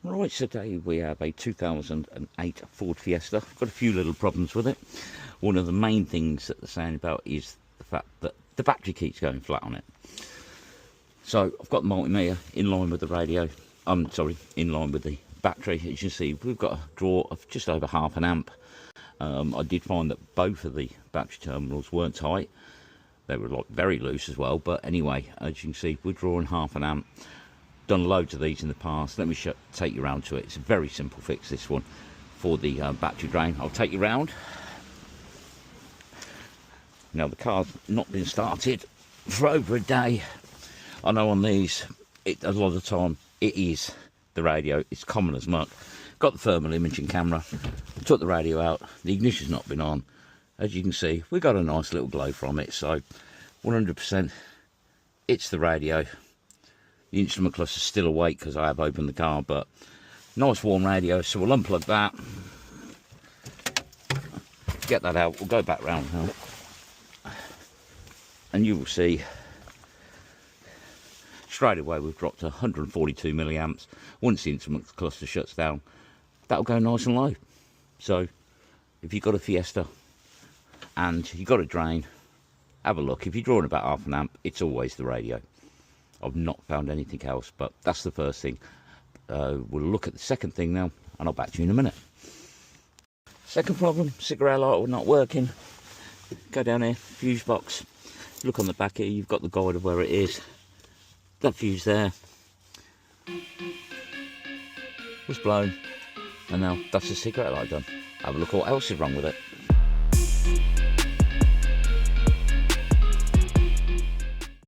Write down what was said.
Right, so today we have a 2008 Ford Fiesta. Got a few little problems with it. One of the main things that they're saying about is the fact that the battery keeps going flat on it. So I've got the multimeter in line with the radio. In line with the battery. As you can see, we've got a draw of just over half an amp. I did find that both of the battery terminals weren't tight. They were like very loose as well. But anyway, as you can see, we're drawing half an amp. Done loads of these in the past. Let me take you around to it. It's a very simple fix, this one, for the battery drain. I'll take you around. Now the car's not been started for over a day. I know on these, a lot of the time it is the radio. It's common as muck. Got the thermal imaging camera. Took the radio out. The ignition's not been on. As you can see, we got a nice little glow from it. So 100%, it's the radio. The instrument cluster's still awake because I have opened the car, but nice warm radio, so we'll unplug that. Get that out, we'll go back round now. And you will see, straight away we've dropped to 142 milliamps. Once the instrument cluster shuts down, that'll go nice and low. So, if you've got a Fiesta and you've got a drain, have a look. If you're drawing about half an amp, it's always the radio. I've not found anything else, but that's the first thing. We'll look at the second thing now, and I'll back to you in a minute. Second problem, cigarette lighter not working. Go down here, fuse box. Look on the back here, you've got the guide of where it is. That fuse there was blown, and now that's the cigarette lighter done. Have a look at what else is wrong with it.